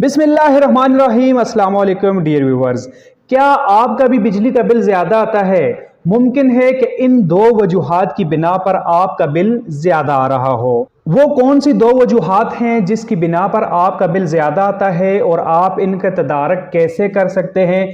बिस्मिल्लाहिर्रहमानिर्रहीम। अस्सलाम वालेकुम डियर व्यूवर्स। क्या आपका भी बिजली का बिल ज़्यादा आता है? मुमकिन है कि इन दो वजूहात की बिना पर आपका बिल ज़्यादा आ रहा हो। वो कौन सी दो वजूहात हैं जिसकी बिना पर आपका बिल ज़्यादा आता है और आप इनका तदारक कैसे कर सकते हैं?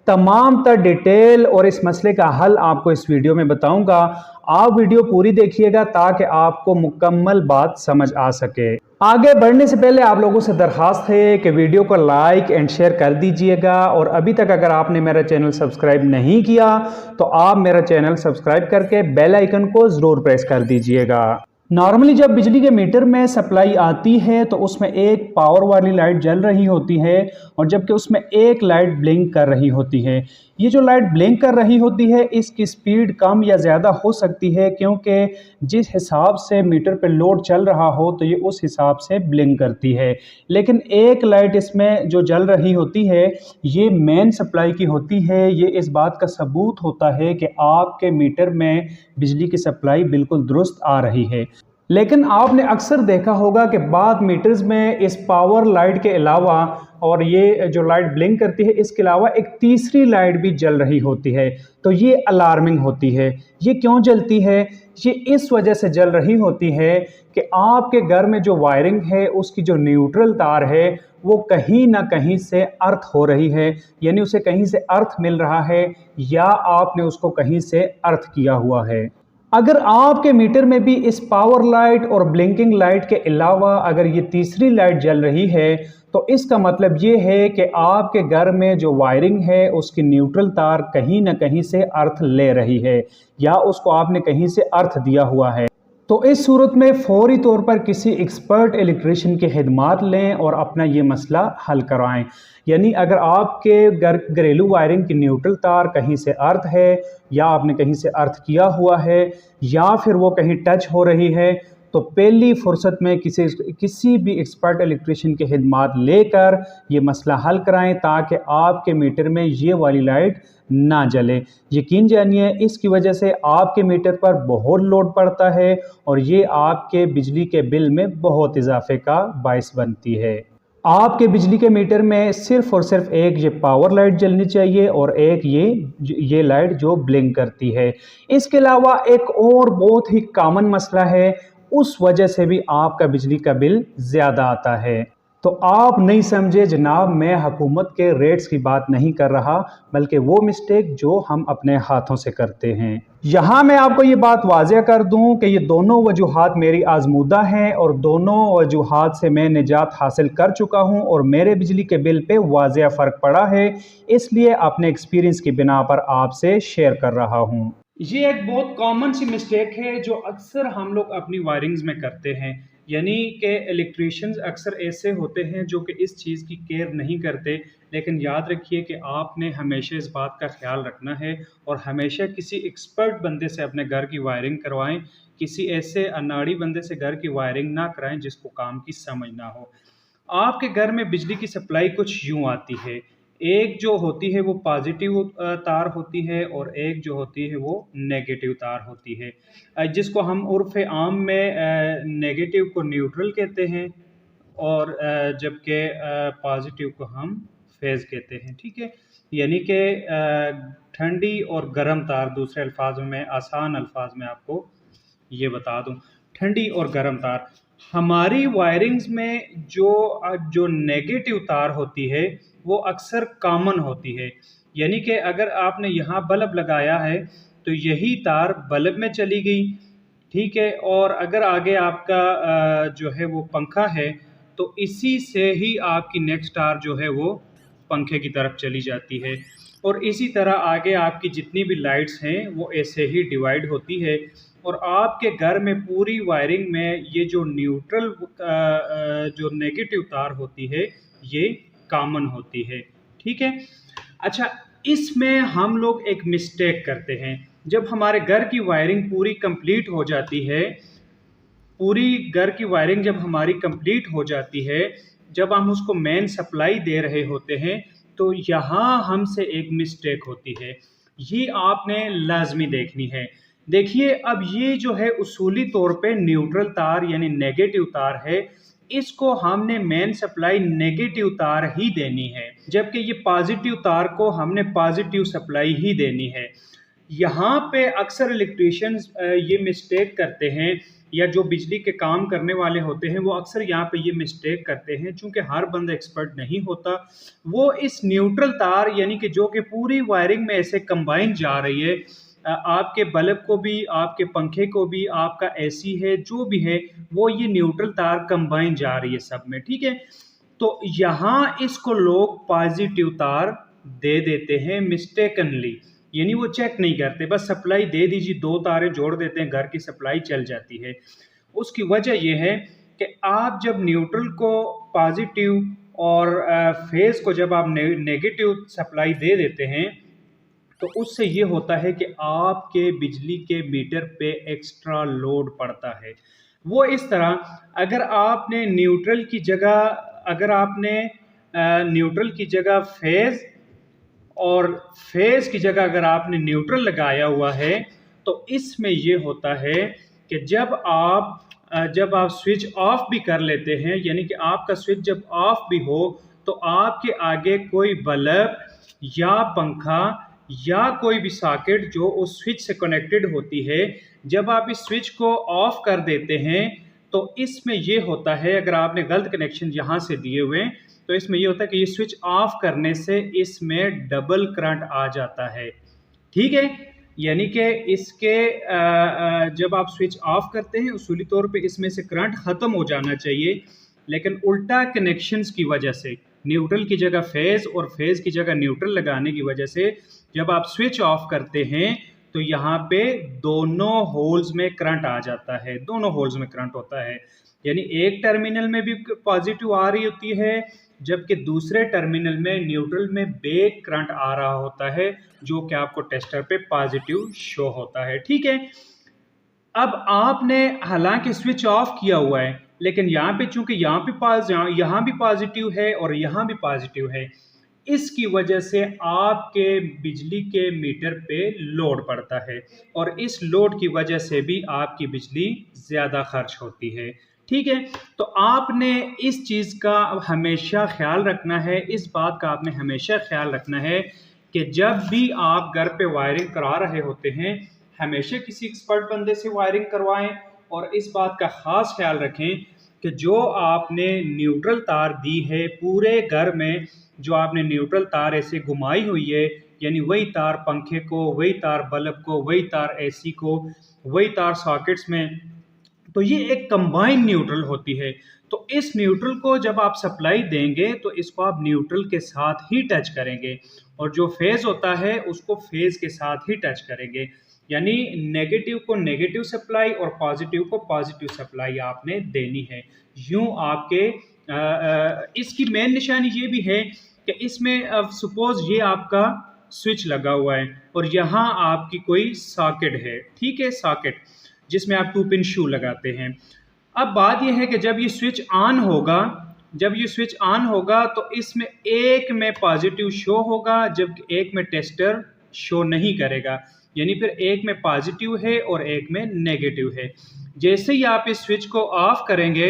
तमाम तर डिटेल और इस मसले का हल आपको इस वीडियो में बताऊंगा। आप वीडियो पूरी देखिएगा ताकि आपको मुकम्मल बात समझ आ सके। आगे बढ़ने से पहले आप लोगों से दरख्वास्त है कि वीडियो को लाइक एंड शेयर कर दीजिएगा, और अभी तक अगर आपने मेरा चैनल सब्सक्राइब नहीं किया तो आप मेरा चैनल सब्सक्राइब करके बेल आइकन को ज़रूर प्रेस कर दीजिएगा। नॉर्मली जब बिजली के मीटर में सप्लाई आती है तो उसमें एक पावर वाली लाइट जल रही होती है, और जबकि उसमें एक लाइट ब्लिंक कर रही होती है। ये जो लाइट ब्लिंक कर रही होती है इसकी स्पीड कम या ज़्यादा हो सकती है, क्योंकि जिस हिसाब से मीटर पे लोड चल रहा हो तो ये उस हिसाब से ब्लिंक करती है। लेकिन एक लाइट इसमें जो जल रही होती है ये मेन सप्लाई की होती है। ये इस बात का सबूत होता है कि आपके मीटर में बिजली की सप्लाई बिल्कुल दुरुस्त आ रही है। लेकिन आपने अक्सर देखा होगा कि बाद मीटर्स में इस पावर लाइट के अलावा, और ये जो लाइट ब्लिंक करती है इसके अलावा एक तीसरी लाइट भी जल रही होती है। तो ये अलार्मिंग होती है। ये क्यों जलती है? ये इस वजह से जल रही होती है कि आपके घर में जो वायरिंग है उसकी जो न्यूट्रल तार है वो कहीं ना कहीं से अर्थ हो रही है, यानी उसे कहीं से अर्थ मिल रहा है या आपने उसको कहीं से अर्थ किया हुआ है। अगर आपके मीटर में भी इस पावर लाइट और ब्लिंकिंग लाइट के अलावा अगर ये तीसरी लाइट जल रही है तो इसका मतलब ये है कि आपके घर में जो वायरिंग है उसकी न्यूट्रल तार कहीं ना कहीं से अर्थ ले रही है, या उसको आपने कहीं से अर्थ दिया हुआ है। तो इस सूरत में फौरी तौर पर किसी एक्सपर्ट इलेक्ट्रिशियन की खिदमात लें और अपना ये मसला हल करवाएं। यानी अगर आपके घरेलू वायरिंग की न्यूट्रल तार कहीं से अर्थ है, या आपने कहीं से अर्थ किया हुआ है, या फिर वो कहीं टच हो रही है, तो पहली फुर्सत में किसी भी एक्सपर्ट इलेक्ट्रिशियन की खिदमात लेकर ये मसला हल कराएं ताकि आपके मीटर में ये वाली लाइट ना जले। यकीन जानिए इसकी वजह से आपके मीटर पर बहुत लोड पड़ता है और ये आपके बिजली के बिल में बहुत इजाफे का बायस बनती है। आपके बिजली के मीटर में सिर्फ और सिर्फ एक ये पावर लाइट जलनी चाहिए और एक ये लाइट जो ब्लिंक करती है। इसके अलावा एक और बहुत ही कॉमन मसला है, उस वजह से भी आपका बिजली का बिल ज़्यादा आता है। तो आप नहीं समझे जनाब, मैं हुकूमत के रेट्स की बात नहीं कर रहा, बल्कि वो मिस्टेक जो हम अपने हाथों से करते हैं। यहाँ मैं आपको ये बात वाज़ेह कर दूं कि ये दोनों वजूहात मेरी आजमूदा हैं और दोनों वजूहात से मैं निजात हासिल कर चुका हूँ और मेरे बिजली के बिल पे वाज़ेह फ़र्क पड़ा है, इसलिए अपने एक्सपीरियंस की बिना पर आपसे शेयर कर रहा हूँ। ये एक बहुत कॉमन सी मिस्टेक है जो अक्सर हम लोग अपनी वायरिंग्स में करते हैं। यानी कि इलेक्ट्रिशियंस अक्सर ऐसे होते हैं जो कि इस चीज़ की केयर नहीं करते। लेकिन याद रखिए कि आपने हमेशा इस बात का ख्याल रखना है और हमेशा किसी एक्सपर्ट बंदे से अपने घर की वायरिंग करवाएं। किसी ऐसे अनाड़ी बंदे से घर की वायरिंग ना कराएं जिसको काम की समझ ना हो। आपके घर में बिजली की सप्लाई कुछ यूँ आती है, एक जो होती है वो पॉजिटिव तार होती है और एक जो होती है वो नेगेटिव तार होती है, जिसको हम उर्फ़ आम में नेगेटिव को न्यूट्रल कहते हैं और जबकि पॉजिटिव को हम फेज़ कहते हैं। ठीक है, यानी कि ठंडी और गर्म तार, दूसरे अल्फाज में मैं आसान अल्फाज में आपको ये बता दूं, ठंडी और गर्म तार। हमारी वायरिंग्स में जो नेगेटिव तार होती है वो अक्सर कॉमन होती है। यानी कि अगर आपने यहाँ बल्ब लगाया है तो यही तार बल्ब में चली गई, ठीक है, और अगर आगे आपका जो है वो पंखा है तो इसी से ही आपकी नेक्स्ट तार जो है वो पंखे की तरफ चली जाती है, और इसी तरह आगे आपकी जितनी भी लाइट्स हैं वो ऐसे ही डिवाइड होती है। और आपके घर में पूरी वायरिंग में ये जो न्यूट्रल जो नेगेटिव तार होती है ये कॉमन होती है। ठीक है, अच्छा, इसमें हम लोग एक मिस्टेक करते हैं। जब हमारे घर की वायरिंग पूरी कंप्लीट हो जाती है, पूरी घर की वायरिंग जब हमारी कंप्लीट हो जाती है, जब हम उसको मेन सप्लाई दे रहे होते हैं, तो यहाँ हमसे एक मिस्टेक होती है। ये आपने लाजमी देखनी है। देखिए, अब ये जो है उसूली तौर पे न्यूट्रल तार यानी नेगेटिव तार है, इसको हमने मेन सप्लाई नेगेटिव तार ही देनी है, जबकि ये पॉजिटिव तार को हमने पॉजिटिव सप्लाई ही देनी है। यहाँ पे अक्सर इलेक्ट्रीशियंस ये मिस्टेक करते हैं, या जो बिजली के काम करने वाले होते हैं वो अक्सर यहाँ पे ये मिस्टेक करते हैं, चूंकि हर बंदा एक्सपर्ट नहीं होता। वो इस न्यूट्रल तार यानी कि जो कि पूरी वायरिंग में ऐसे कंबाइन जा रही है, आपके बल्ब को भी, आपके पंखे को भी, आपका एसी है, जो भी है वो ये न्यूट्रल तार कंबाइन जा रही है सब में, ठीक है। तो यहाँ इसको लोग पॉजिटिव तार दे देते हैं मिस्टेकनली, यानी वो चेक नहीं करते, बस सप्लाई दे दीजिए, 2 तारें जोड़ देते हैं, घर की सप्लाई चल जाती है। उसकी वजह यह है कि आप जब न्यूट्रल को पॉजिटिव और फेज को जब आप नेगेटिव सप्लाई दे देते हैं, तो उससे ये होता है कि आपके बिजली के मीटर पे एक्स्ट्रा लोड पड़ता है। वो इस तरह, अगर आपने न्यूट्रल की जगह फेज और फेज की जगह अगर आपने न्यूट्रल लगाया हुआ है, तो इसमें ये होता है कि जब आप स्विच ऑफ भी कर लेते हैं, यानी कि आपका स्विच जब ऑफ भी हो, तो आपके आगे कोई बल्ब या पंखा या कोई भी सॉकेट जो उस स्विच से कनेक्टेड होती है, जब आप इस स्विच को ऑफ कर देते हैं, तो इसमें ये होता है, अगर आपने गलत कनेक्शन यहाँ से दिए हुए हैं, तो इसमें ये होता है कि ये स्विच ऑफ करने से इसमें डबल करंट आ जाता है, ठीक है। यानी कि इसके जब आप स्विच ऑफ करते हैं, उसूली तौर पे इसमें से करंट ख़त्म हो जाना चाहिए, लेकिन उल्टा कनेक्शंस की वजह से, न्यूट्रल की जगह फेज और फेज की जगह न्यूट्रल लगाने की वजह से, जब आप स्विच ऑफ करते हैं तो यहाँ पे दोनों होल्स में करंट आ जाता है, दोनों होल्स में करंट होता है। यानी एक टर्मिनल में भी पॉजिटिव आ रही होती है, जबकि दूसरे टर्मिनल में न्यूट्रल में बैक करंट आ रहा होता है, जो कि आपको टेस्टर पे पॉजिटिव शो होता है, ठीक है। अब आपने हालांकि स्विच ऑफ किया हुआ है, लेकिन यहाँ पे चूंकि यहाँ भी पॉजिटिव है और यहाँ भी पॉजिटिव है, इसकी वजह से आपके बिजली के मीटर पे लोड पड़ता है, और इस लोड की वजह से भी आपकी बिजली ज़्यादा खर्च होती है, ठीक है। तो आपने इस चीज़ का हमेशा ख्याल रखना है, इस बात का आपने हमेशा ख्याल रखना है कि जब भी आप घर पे वायरिंग करा रहे होते हैं, हमेशा किसी एक्सपर्ट बंदे से वायरिंग करवाएं, और इस बात का ख़ास ख्याल रखें कि जो आपने न्यूट्रल तार दी है पूरे घर में, जो आपने न्यूट्रल तार ऐसे घुमाई हुई है, यानी वही तार पंखे को, वही तार बल्ब को, वही तार एसी को, वही तार सॉकेट्स में, तो ये एक कंबाइन न्यूट्रल होती है। तो इस न्यूट्रल को जब आप सप्लाई देंगे, तो इसको आप न्यूट्रल के साथ ही टच करेंगे, और जो फेज होता है उसको फेज के साथ ही टच करेंगे, यानी नेगेटिव को नेगेटिव सप्लाई और पॉजिटिव को पॉजिटिव सप्लाई आपने देनी है। यूं आपके इसकी मेन निशानी ये भी है कि इसमें सपोज ये आपका स्विच लगा हुआ है और यहाँ आपकी कोई सॉकेट है, ठीक है, सॉकेट जिसमें आप 2 पिन शू लगाते हैं। अब बात यह है कि जब ये स्विच ऑन होगा, तो इसमें एक में पॉजिटिव शो होगा, जबकि एक में टेस्टर शो नहीं करेगा, यानी फिर एक में पॉजिटिव है और एक में नेगेटिव है। जैसे ही आप इस स्विच को ऑफ करेंगे,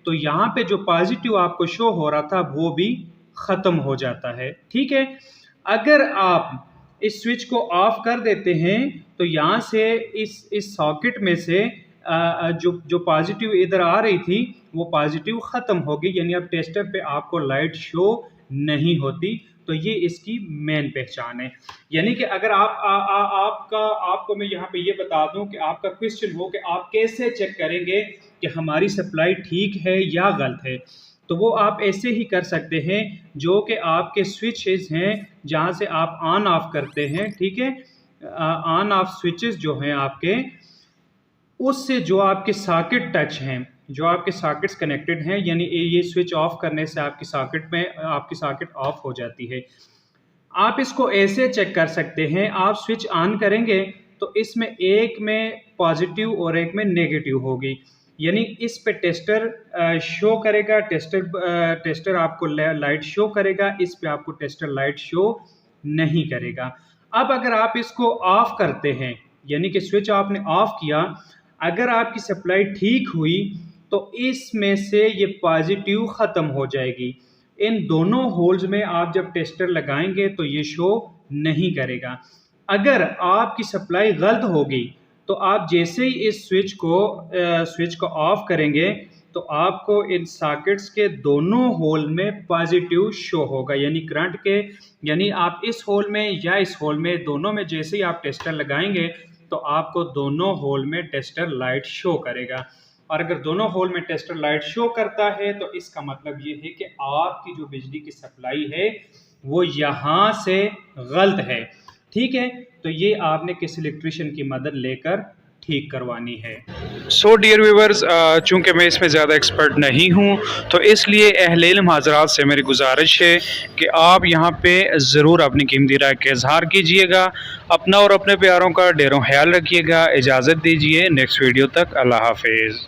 तो यहाँ पे जो पॉजिटिव आपको शो हो रहा था वो भी ख़त्म हो जाता है, ठीक है। अगर आप इस स्विच को ऑफ कर देते हैं, तो यहाँ से इस सॉकेट में से जो पॉजिटिव इधर आ रही थी वो पॉजिटिव ख़त्म हो गई, यानी अब टेस्टर पे आपको लाइट शो नहीं होती। तो ये इसकी मेन पहचान है। यानी कि अगर आपको मैं यहाँ पे ये बता दूं कि आपका क्वेश्चन हो कि आप कैसे चेक करेंगे कि हमारी सप्लाई ठीक है या गलत है, तो वो आप ऐसे ही कर सकते हैं, जो कि आपके स्विचेस हैं जहाँ से आप ऑन ऑफ करते हैं, ठीक है, ऑन ऑफ स्विचेस जो हैं आपके, उससे जो आपके सॉकेट टच हैं, जो आपके सॉकेट्स कनेक्टेड हैं, यानी ये स्विच ऑफ करने से आपकी सॉकेट ऑफ हो जाती है। आप इसको ऐसे चेक कर सकते हैं, आप स्विच ऑन करेंगे तो इसमें एक में पॉजिटिव और एक में नेगेटिव होगी, यानी इस पे टेस्टर शो करेगा, टेस्टर आपको लाइट शो करेगा, इस पे आपको टेस्टर लाइट शो नहीं करेगा। अब अगर आप इसको ऑफ करते हैं, यानी कि स्विच आपने ऑफ किया, अगर आपकी सप्लाई ठीक हुई तो इसमें से ये पॉजिटिव ख़त्म हो जाएगी। इन दोनों होल्स में आप जब टेस्टर लगाएंगे तो ये शो नहीं करेगा। अगर आपकी सप्लाई गलत होगी तो आप जैसे ही इस स्विच को ऑफ करेंगे तो आपको इन सॉकेट्स के दोनों होल में पॉजिटिव शो होगा, यानी करंट के, यानी आप इस होल में या इस होल में, दोनों में जैसे ही आप टेस्टर लगाएंगे तो आपको दोनों होल में टेस्टर लाइट शो करेगा। और अगर दोनों होल में टेस्टर लाइट शो करता है तो इसका मतलब ये है कि आपकी जो बिजली की सप्लाई है वो यहाँ से गलत है। ठीक है, तो ये आपने किसी इलेक्ट्रिशियन की मदद लेकर ठीक करवानी है। सो डियर व्यूवर्स, चूँकि मैं इसमें ज़्यादा एक्सपर्ट नहीं हूँ तो इसलिए अहले इल्म हज़रात से मेरी गुजारिश है कि आप यहाँ पे ज़रूर अपनी कीमती राय का इज़हार कीजिएगा। अपना और अपने प्यारों का ढेरों ख्याल रखिएगा। इजाज़त दीजिए, नेक्स्ट वीडियो तक अल्लाह हाफिज़।